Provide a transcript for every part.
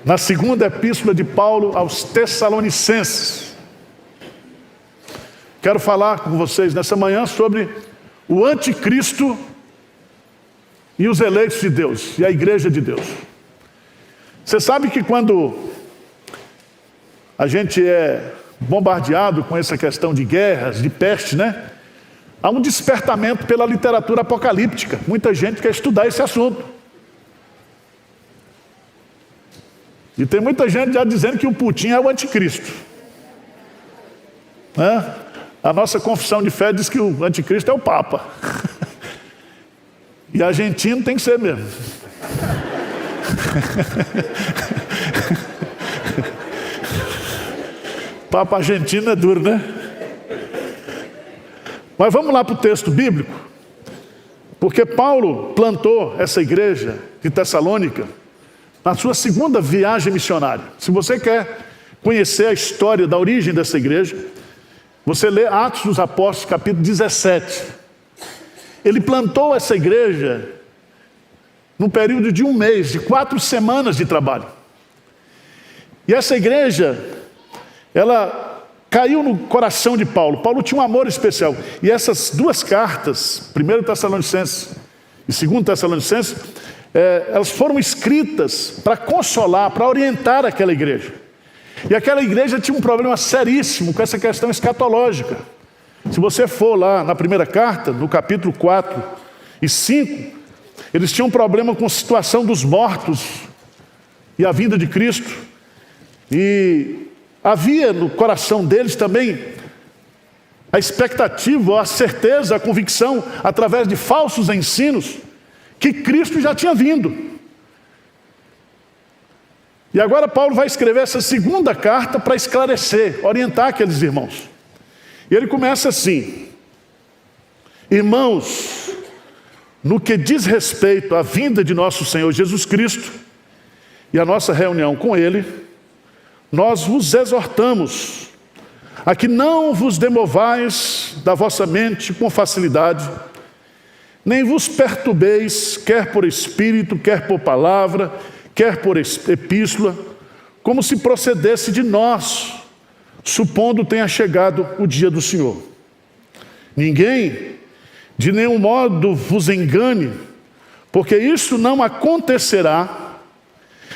Na segunda epístola de Paulo aos Tessalonicenses. Quero falar com vocês nessa manhã sobre o anticristo e os eleitos de Deus, e a igreja de Deus. Você sabe que quando a gente é bombardeado com essa questão de guerras, de peste, né? Há um despertamento pela literatura apocalíptica. Muita gente quer estudar esse assunto. E tem muita gente já dizendo que o Putin é o anticristo. Né? A nossa confissão de fé diz que o anticristo é o Papa. E argentino tem que ser mesmo. Papa argentino é duro, né? Mas vamos lá para o texto bíblico. Porque Paulo plantou essa igreja de Tessalônica na sua segunda viagem missionária. Se você quer conhecer a história da origem dessa igreja, você lê Atos dos Apóstolos, capítulo 17. Ele plantou essa igreja num período de 1 mês, de 4 semanas de trabalho. E essa igreja, ela caiu no coração de Paulo. Paulo tinha um amor especial. E essas duas cartas, 1 Tessalonicenses e 2 Tessalonicenses, elas foram escritas para consolar, para orientar aquela igreja. E aquela igreja tinha um problema seríssimo com essa questão escatológica. Se você for lá na primeira carta, no capítulo 4 e 5, eles tinham um problema com a situação dos mortos e a vinda de Cristo. E havia no coração deles também a expectativa, a certeza, a convicção, através de falsos ensinos, que Cristo já tinha vindo. E agora Paulo vai escrever essa segunda carta para esclarecer, orientar aqueles irmãos. E ele começa assim: irmãos, no que diz respeito à vinda de nosso Senhor Jesus Cristo e a nossa reunião com Ele, nós vos exortamos a que não vos demovais da vossa mente com facilidade, nem vos perturbeis, quer por espírito, quer por palavra, quer por epístola, como se procedesse de nós, supondo tenha chegado o dia do Senhor. Ninguém, de nenhum modo, vos engane, porque isso não acontecerá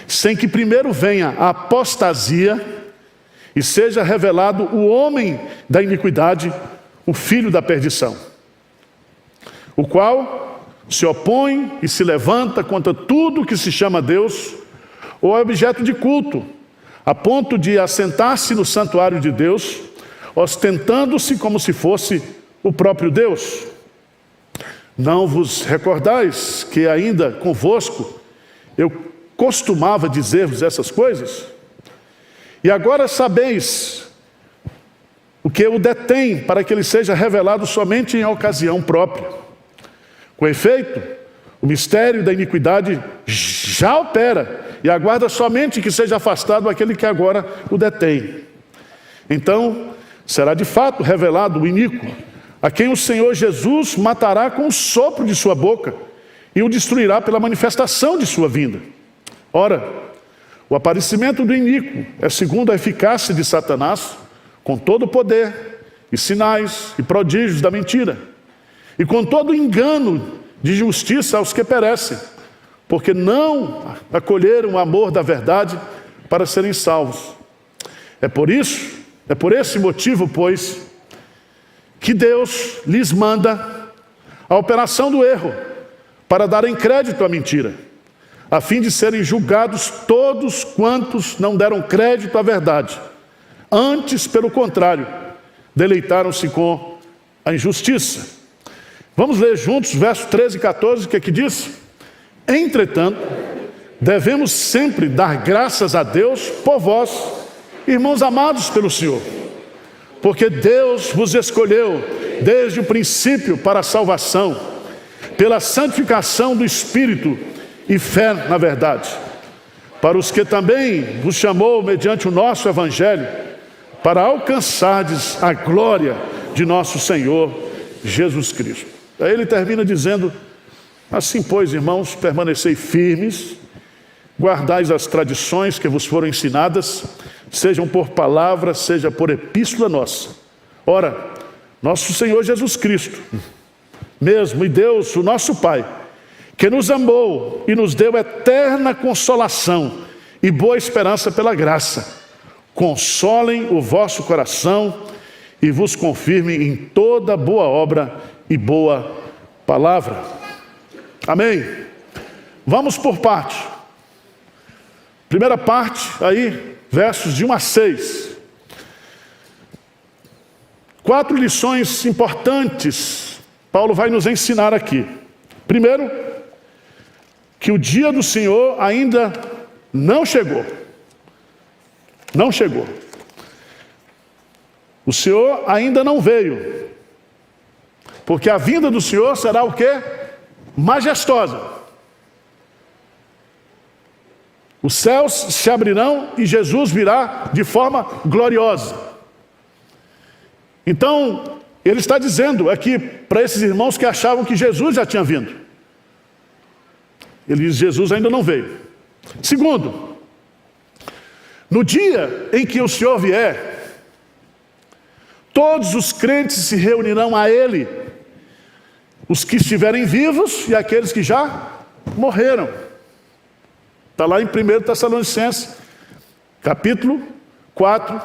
sem que primeiro venha a apostasia e seja revelado o homem da iniquidade, o filho da perdição, o qual se opõe e se levanta contra tudo que se chama Deus ou é objeto de culto, a ponto de assentar-se no santuário de Deus, ostentando-se como se fosse o próprio Deus. Não vos recordais que ainda convosco eu costumava dizer-vos essas coisas? E agora sabeis o que o detém para que ele seja revelado somente em ocasião própria. Com efeito, o mistério da iniquidade já opera e aguarda somente que seja afastado aquele que agora o detém. Então, será de fato revelado o iníquo, a quem o Senhor Jesus matará com o sopro de sua boca e o destruirá pela manifestação de sua vinda. Ora, o aparecimento do iníquo é segundo a eficácia de Satanás, com todo o poder e sinais e prodígios da mentira, e com todo o engano de justiça aos que perecem, porque não acolheram o amor da verdade para serem salvos. É por esse motivo, pois, que Deus lhes manda a operação do erro, para darem crédito à mentira, a fim de serem julgados todos quantos não deram crédito à verdade. Antes, pelo contrário, deleitaram-se com a injustiça. Vamos ler juntos versos 13 e 14, o que é que diz? Entretanto, devemos sempre dar graças a Deus por vós, irmãos amados pelo Senhor, porque Deus vos escolheu desde o princípio para a salvação, pela santificação do Espírito e fé na verdade, para os que também vos chamou mediante o nosso Evangelho, para alcançardes a glória de nosso Senhor Jesus Cristo. Aí ele termina dizendo: assim, pois, irmãos, permanecei firmes, guardais as tradições que vos foram ensinadas, sejam por palavra, seja por epístola nossa. Ora, nosso Senhor Jesus Cristo, mesmo, e Deus, o nosso Pai, que nos amou e nos deu eterna consolação e boa esperança pela graça, consolem o vosso coração e vos confirmem em toda boa obra e boa palavra. Amém? Vamos por parte. Primeira parte, aí, versos de 1 a 6. 4 lições importantes Paulo vai nos ensinar aqui. Primeiro, que o dia do Senhor ainda não chegou. Não chegou. O Senhor ainda não veio. Porque a vinda do Senhor será o quê? Majestosa. Os céus se abrirão e Jesus virá de forma gloriosa. Então, ele está dizendo aqui para esses irmãos que achavam que Jesus já tinha vindo. Ele diz: Jesus ainda não veio. Segundo, no dia em que o Senhor vier, todos os crentes se reunirão a Ele, os que estiverem vivos e aqueles que já morreram. Está lá em 1 Tessalonicenses, capítulo 4,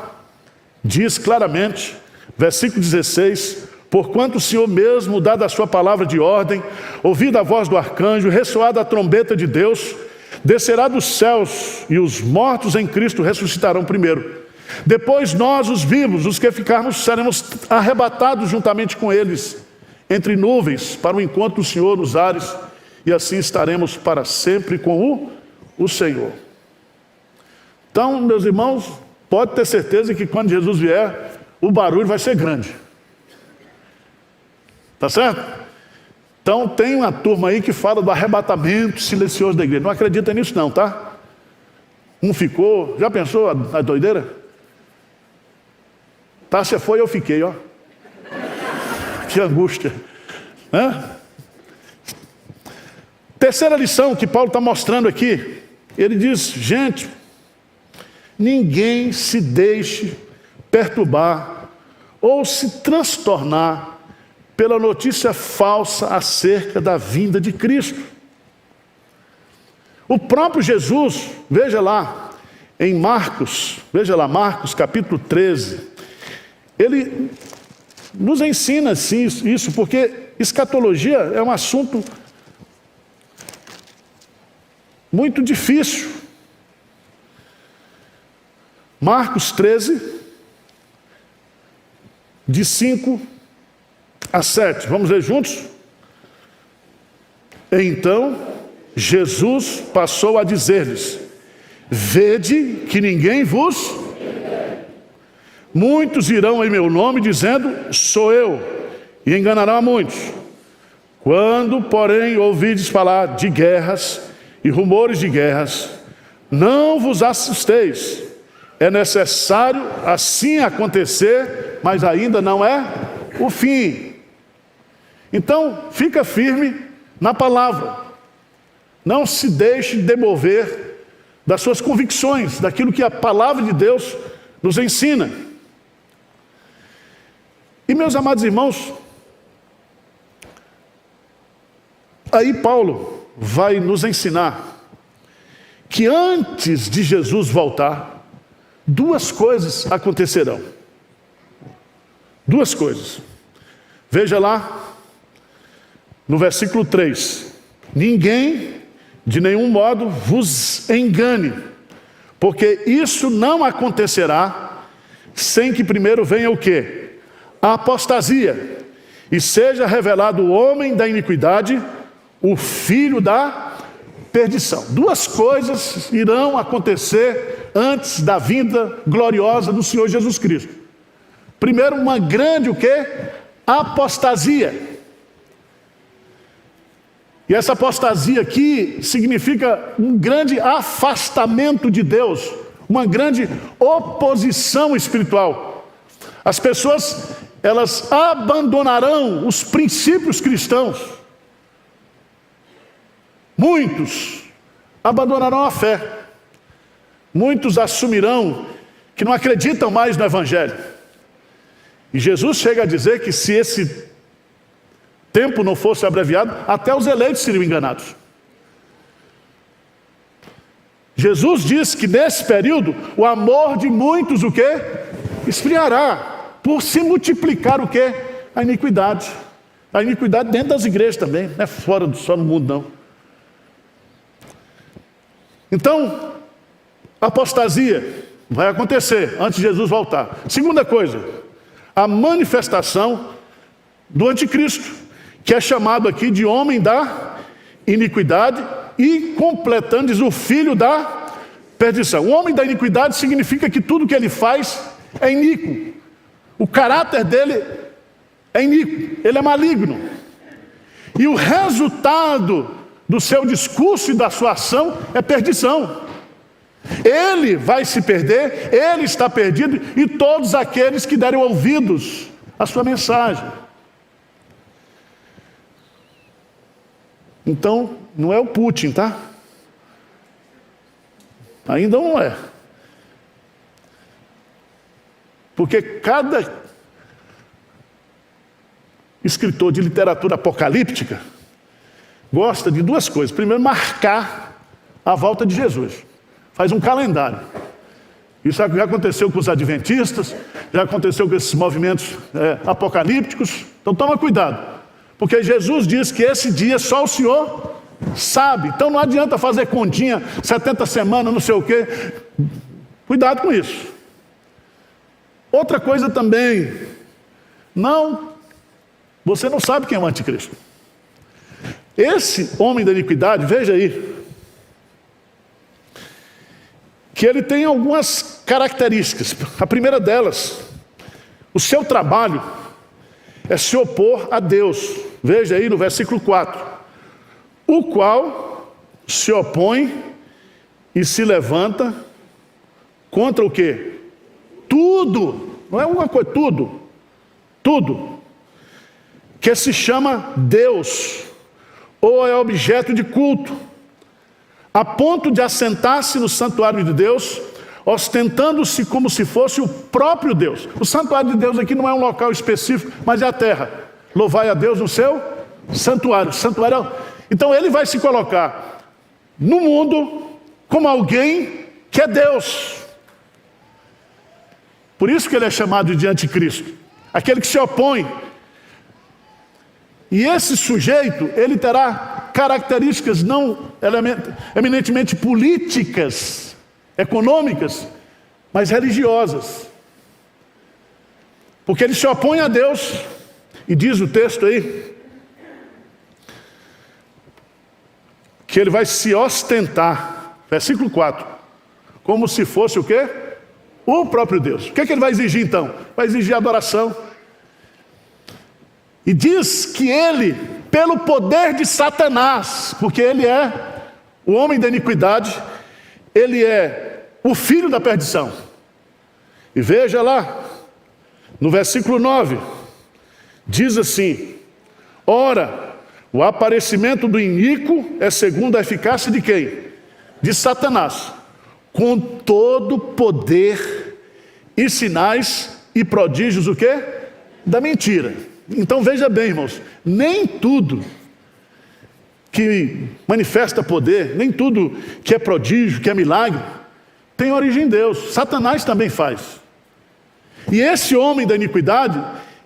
diz claramente, versículo 16: porquanto o Senhor mesmo, dada a sua palavra de ordem, ouvida a voz do arcanjo, ressoada a trombeta de Deus, descerá dos céus, e os mortos em Cristo ressuscitarão primeiro. Depois nós, os vivos, os que ficarmos, seremos arrebatados juntamente com eles, entre nuvens, para o encontro do Senhor nos ares, e assim estaremos para sempre com o Senhor. Então, meus irmãos, pode ter certeza que quando Jesus vier, o barulho vai ser grande. Tá certo? Então tem uma turma aí que fala do arrebatamento silencioso da igreja. Não acredita nisso não, tá? Um ficou, já pensou a doideira? Tá, você foi, eu fiquei, ó. Que angústia. Terceira lição que Paulo está mostrando aqui. Ele diz: gente, ninguém se deixe perturbar ou se transtornar pela notícia falsa acerca da vinda de Cristo. O próprio Jesus, veja lá, em Marcos, veja lá, Marcos capítulo 13, ele nos ensina assim, isso, porque escatologia é um assunto muito difícil. Marcos 13, de 5 a 7. Vamos ler juntos? Então, Jesus passou a dizer-lhes: vede que ninguém vos... Muitos irão em meu nome dizendo: sou eu, e enganarão a muitos. Quando, porém, ouvides falar de guerras e rumores de guerras, não vos assusteis. É necessário assim acontecer, mas ainda não é o fim. Então, fica firme na palavra. Não se deixe demover das suas convicções, daquilo que a palavra de Deus nos ensina. E, meus amados irmãos, aí Paulo vai nos ensinar que antes de Jesus voltar, 2 coisas acontecerão. 2 coisas. Veja lá, no versículo 3. Ninguém, de nenhum modo, vos engane, porque isso não acontecerá sem que primeiro venha o quê? A apostasia, e seja revelado o homem da iniquidade, o filho da perdição. 2 coisas irão acontecer antes da vinda gloriosa do Senhor Jesus Cristo. Primeiro, uma grande o quê? Apostasia. E essa apostasia aqui significa um grande afastamento de Deus, uma grande oposição espiritual. As pessoas, elas abandonarão os princípios cristãos. Muitos abandonarão a fé. Muitos assumirão que não acreditam mais no Evangelho. E Jesus chega a dizer que se esse tempo não fosse abreviado, até os eleitos seriam enganados. Jesus diz que nesse período, o amor de muitos o quê? Esfriará, por se multiplicar o quê? A iniquidade. A iniquidade dentro das igrejas também, não é fora só no mundo não. Então, apostasia vai acontecer antes de Jesus voltar. Segunda coisa, a manifestação do anticristo, que é chamado aqui de homem da iniquidade e, completando, diz o filho da perdição. O homem da iniquidade significa que tudo que ele faz é iníquo. O caráter dele é iníquo, ele é maligno. E o resultado do seu discurso e da sua ação é perdição. Ele vai se perder, ele está perdido, e todos aqueles que derem ouvidos à sua mensagem. Então, não é o Putin, tá? Ainda não é. Porque cada escritor de literatura apocalíptica gosta de duas coisas. Primeiro, marcar a volta de Jesus. Faz um calendário. Isso já aconteceu com os adventistas, já aconteceu com esses movimentos apocalípticos. Então toma cuidado, porque Jesus diz que esse dia só o Senhor sabe. Então não adianta fazer continha, 70 semanas, não sei o quê. Cuidado com isso. Outra coisa também, você não sabe quem é o anticristo. Esse homem da iniquidade, veja aí, que ele tem algumas características. A primeira delas, o seu trabalho é se opor a Deus. Veja aí no versículo 4. O qual se opõe e se levanta contra o quê? Tudo, não é uma coisa, tudo, que se chama Deus, ou é objeto de culto, a ponto de assentar-se no santuário de Deus, ostentando-se como se fosse o próprio Deus. O santuário de Deus aqui não é um local específico, mas é a terra. Louvai a Deus no seu santuário. Então ele vai se colocar no mundo como alguém que é Deus. Por isso que ele é chamado de anticristo, aquele que se opõe. E esse sujeito, ele terá características não eminentemente políticas, econômicas, mas religiosas. Porque ele se opõe a Deus, e diz o texto aí, que ele vai se ostentar, versículo 4, como se fosse o quê? O próprio Deus. O que ele vai exigir então? Vai exigir adoração. E diz que ele, pelo poder de Satanás, porque ele é o homem da iniquidade, ele é o filho da perdição. E veja lá, no versículo 9, diz assim: ora, o aparecimento do iníquo é segundo a eficácia de quem? De Satanás, com todo poder e sinais e prodígios, o quê? Da mentira. Então veja bem, irmãos, nem tudo que manifesta poder, nem tudo que é prodígio, que é milagre, tem origem em Deus. Satanás também faz. E esse homem da iniquidade,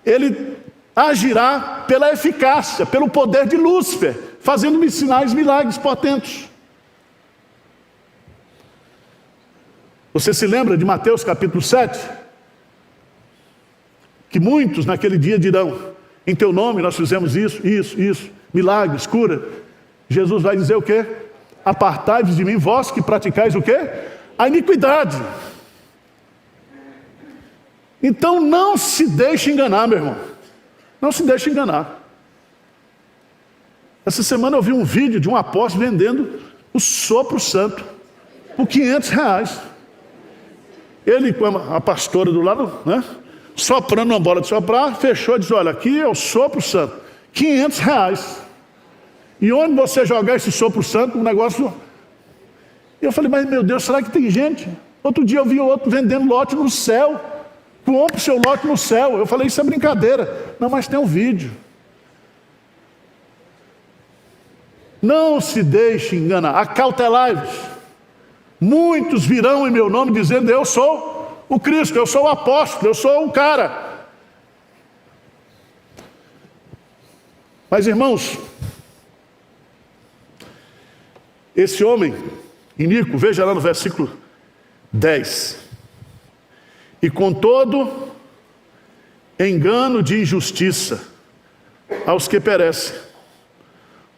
ele agirá pela eficácia, pelo poder de Lúcifer, fazendo sinais, milagres portentos. Você se lembra de Mateus capítulo 7? Que muitos naquele dia dirão: em teu nome nós fizemos isso, milagres, cura. Jesus vai dizer o quê? Apartai-vos de mim, vós que praticais o quê? A iniquidade. Então não se deixe enganar, meu irmão. Não se deixe enganar. Essa semana eu vi um vídeo de um apóstolo vendendo o sopro santo por R$500. Ele com a pastora do lado, né? Soprando uma bola de soprar, fechou e disse: olha, aqui é o sopro santo, R$500. E onde você jogar esse sopro santo, o negócio E eu falei, mas meu Deus, será que tem gente? Outro dia eu vi outro vendendo lote no céu. Compre o seu lote no céu. Eu falei, isso é brincadeira. Não, mas tem um vídeo. Não se deixe enganar. Acautelai-vos. Muitos virão em meu nome dizendo, eu sou o Cristo, eu sou o apóstolo, eu sou o cara. Mas irmãos, esse homem iníquo, veja lá no versículo 10. E com todo engano de injustiça aos que perecem,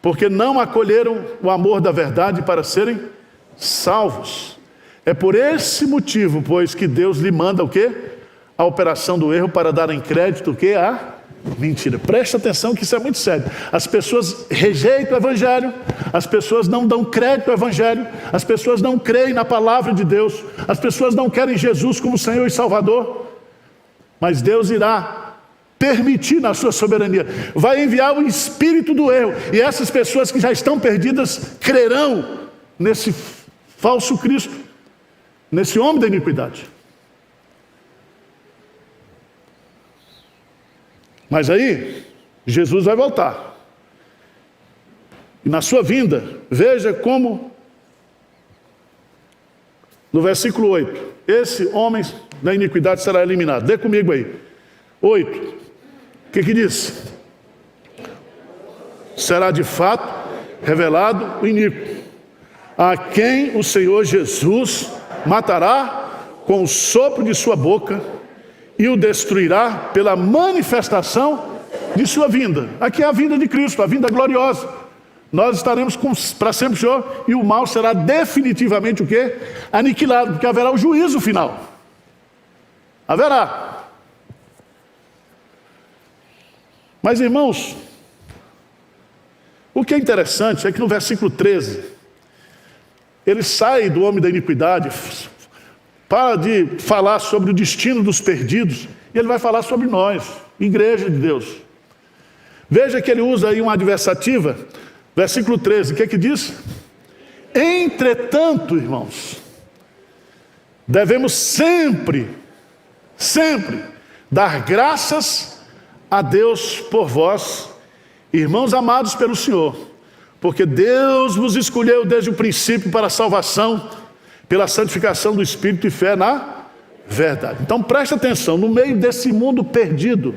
porque não acolheram o amor da verdade para serem salvos. É por esse motivo, pois, que Deus lhe manda o quê? A operação do erro para dar em crédito o quê? A mentira. Presta atenção que isso é muito sério. As pessoas rejeitam o evangelho, as pessoas não dão crédito ao evangelho, as pessoas não creem na palavra de Deus, as pessoas não querem Jesus como Senhor e Salvador, mas Deus irá permitir na sua soberania, vai enviar o espírito do erro, e essas pessoas que já estão perdidas crerão nesse falso Cristo, nesse homem da iniquidade. Mas aí, Jesus vai voltar. E na sua vinda, veja como, no versículo 8, esse homem da iniquidade será eliminado. Dê comigo aí. 8. O que diz? Será de fato revelado o iníquo, a quem o Senhor Jesus matará com o sopro de sua boca, e o destruirá pela manifestação de sua vinda. Aqui é a vinda de Cristo, a vinda gloriosa. Nós estaremos para sempre o Senhor, e o mal será definitivamente o quê? Aniquilado, porque haverá o juízo final. Haverá. Mas irmãos, o que é interessante é que no versículo 13, ele sai do homem da iniquidade, para de falar sobre o destino dos perdidos, e ele vai falar sobre nós, igreja de Deus. Veja que ele usa aí uma adversativa, versículo 13, o que é que diz? Entretanto, irmãos, devemos sempre dar graças a Deus por vós, irmãos amados pelo Senhor, porque Deus vos escolheu desde o princípio para a salvação, pela santificação do Espírito e fé na verdade. Então preste atenção, no meio desse mundo perdido,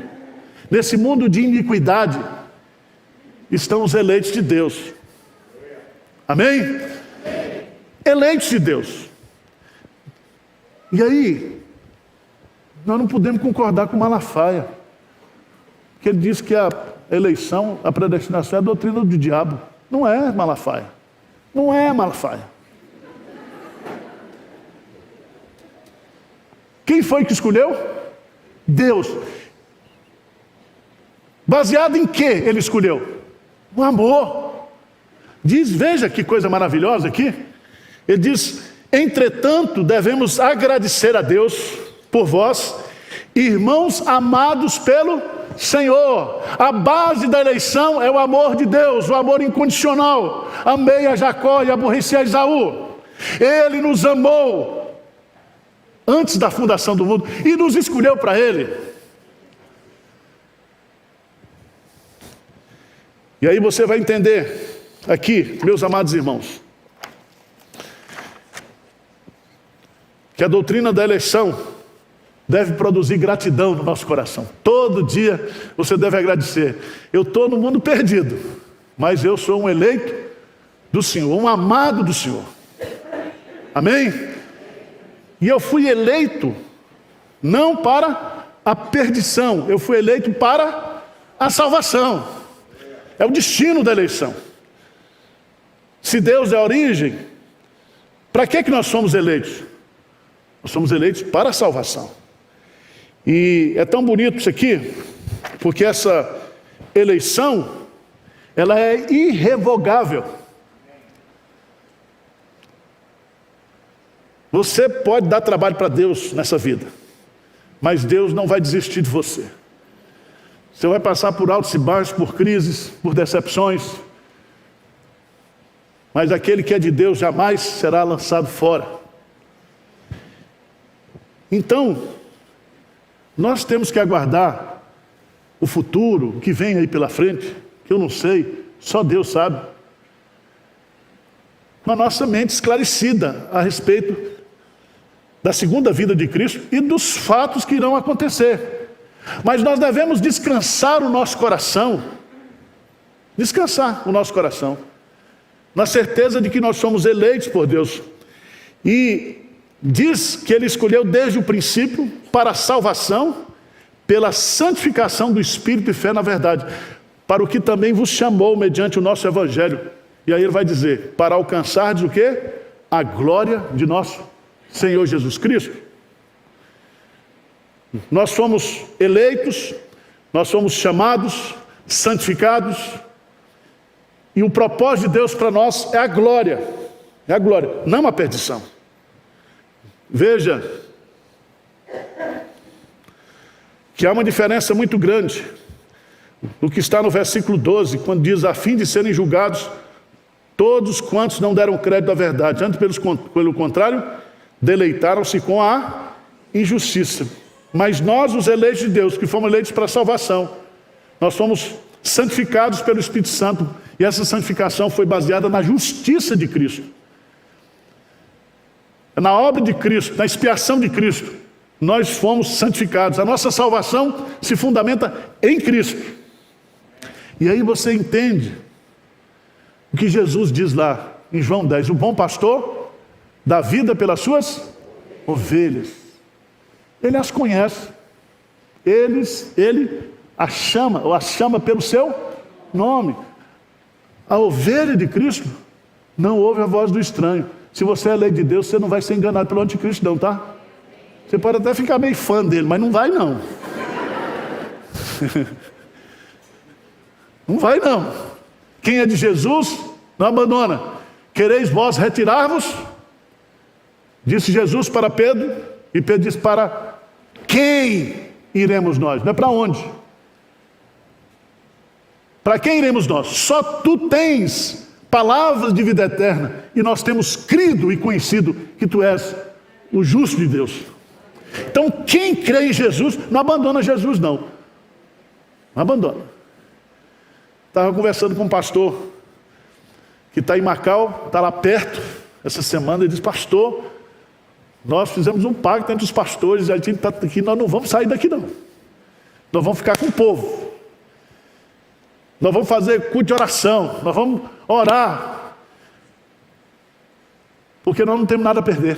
nesse mundo de iniquidade, estão os eleitos de Deus. Amém? Eleitos de Deus. E aí, nós não podemos concordar com Malafaia, que ele diz que a eleição, a predestinação é a doutrina do diabo. Não é Malafaia. Não é Malafaia. Quem foi que escolheu? Deus. Baseado em que ele escolheu? O amor. Diz, veja que coisa maravilhosa aqui. Ele diz, entretanto, devemos agradecer a Deus por vós, irmãos amados pelo Senhor. A base da eleição é o amor de Deus, o amor incondicional. Amei a Jacó e aborreci a Esaú. Ele nos amou antes da fundação do mundo e nos escolheu para Ele. E aí você vai entender aqui, meus amados irmãos, que a doutrina da eleição deve produzir gratidão no nosso coração. Todo dia você deve agradecer. Eu estou no mundo perdido, mas eu sou um eleito do Senhor, um amado do Senhor. Amém? E eu fui eleito não para a perdição, eu fui eleito para a salvação. É o destino da eleição. Se Deus é a origem, para que nós somos eleitos? Nós somos eleitos para a salvação. E é tão bonito isso aqui, porque essa eleição, ela é irrevogável. Você pode dar trabalho para Deus nessa vida, mas Deus não vai desistir de você. Você vai passar por altos e baixos, por crises, por decepções. mas aquele que é de Deus jamais será lançado fora. Então, nós temos que aguardar o futuro, o que vem aí pela frente, que eu não sei, só Deus sabe, com a nossa mente esclarecida a respeito da segunda vinda de Cristo e dos fatos que irão acontecer. Mas nós devemos descansar o nosso coração, na certeza de que nós somos eleitos por Deus. E diz que Ele escolheu desde o princípio para a salvação, pela santificação do Espírito e fé na verdade, para o que também vos chamou mediante o nosso Evangelho. E aí ele vai dizer, para alcançardes o quê? A glória de nosso Senhor Jesus Cristo. Nós somos eleitos, nós somos chamados, santificados, e o propósito de Deus para nós é a glória, não a perdição. Veja que há uma diferença muito grande no que está no versículo 12, quando diz, a fim de serem julgados todos quantos não deram crédito à verdade, antes pelo contrário, deleitaram-se com a injustiça. Mas nós, os eleitos de Deus, que fomos eleitos para a salvação, nós fomos santificados pelo Espírito Santo, e essa santificação foi baseada na justiça de Cristo. Na obra de Cristo, na expiação de Cristo, nós fomos santificados. A nossa salvação se fundamenta em Cristo. E aí você entende o que Jesus diz lá em João 10, o bom pastor dá vida pelas suas ovelhas. Ele as conhece, ele as chama pelo seu nome. A ovelha de Cristo não ouve a voz do estranho. Se você é lei de Deus, você não vai ser enganado pelo anticristo não, tá? Você pode até ficar meio fã dele, mas não vai não. Não vai não. Quem é de Jesus, não abandona. Quereis vós retirar-vos? Disse Jesus para Pedro, e Pedro disse, para quem iremos nós? Não é para onde? Para quem iremos nós? Só tu tens palavras de vida eterna, e nós temos crido e conhecido que tu és o justo de Deus. Então quem crê em Jesus, não abandona Jesus não. Não abandona. Estava conversando com um pastor que está em Macau, está lá perto, essa semana, ele disse, pastor, nós fizemos um pacto entre os pastores, a gente está aqui, nós não vamos sair daqui não. Nós vamos ficar com o povo. Nós vamos fazer culto de oração, nós vamos orar, porque nós não temos nada a perder.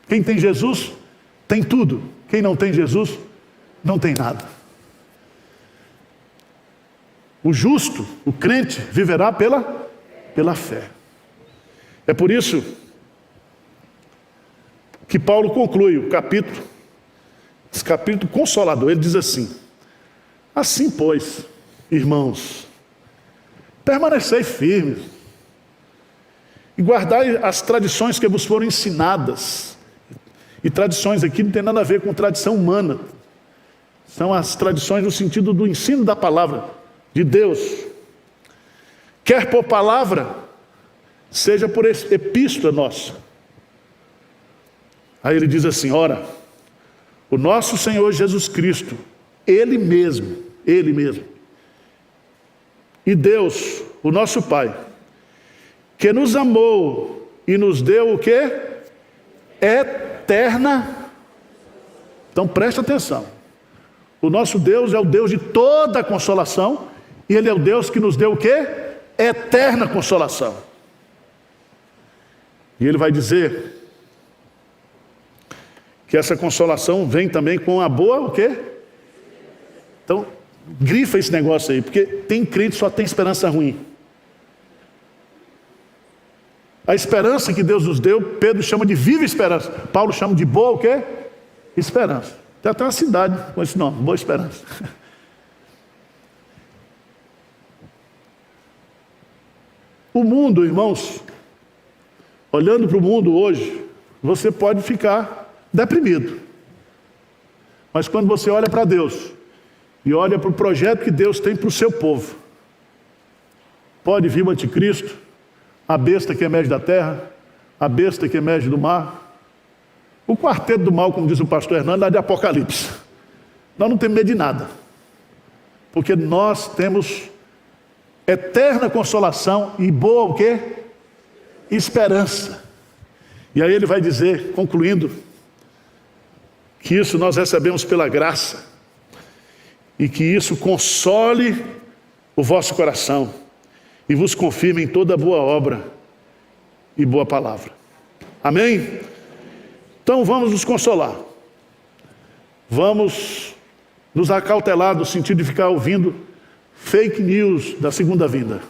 Quem tem Jesus, tem tudo. Quem não tem Jesus, não tem nada. O justo, o crente, viverá pela fé. É por isso que Paulo conclui o capítulo, esse capítulo consolador. Ele diz assim, assim pois, irmãos, permanecei firmes e guardai as tradições que vos foram ensinadas. E tradições aqui não tem nada a ver com tradição humana. São as tradições no sentido do ensino da palavra de Deus. Quer por palavra, seja por epístola nossa. Aí ele diz assim, ora, o nosso Senhor Jesus Cristo, Ele mesmo, e Deus, o nosso Pai, que nos amou e nos deu o quê? Eterna. Então preste atenção. O nosso Deus é o Deus de toda a consolação, e Ele é o Deus que nos deu o quê? Eterna consolação. E Ele vai dizer que essa consolação vem também com a boa o quê? Então, grifa esse negócio aí, porque tem crente que só tem esperança ruim. A esperança que Deus nos deu, Pedro chama de viva esperança. Paulo chama de boa o quê? Esperança. Tem até uma cidade com esse nome, Boa Esperança. O mundo, irmãos, olhando para o mundo hoje, você pode ficar deprimido. Mas quando você olha para Deus, e olha para o projeto que Deus tem para o seu povo, pode vir o anticristo, a besta que emerge da terra, a besta que emerge do mar. O quarteto do mal, como diz o pastor Hernando, lá de Apocalipse. Nós não temos medo de nada, porque nós temos eterna consolação e boa o quê? Esperança. E aí ele vai dizer, concluindo, que isso nós recebemos pela graça, e que isso console o vosso coração, e vos confirme em toda boa obra e boa palavra. Amém? Então vamos nos consolar. Vamos nos acautelar no sentido de ficar ouvindo fake news da segunda vinda.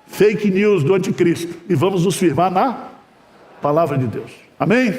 Fake news do anticristo. E vamos nos firmar na palavra de Deus. Amém?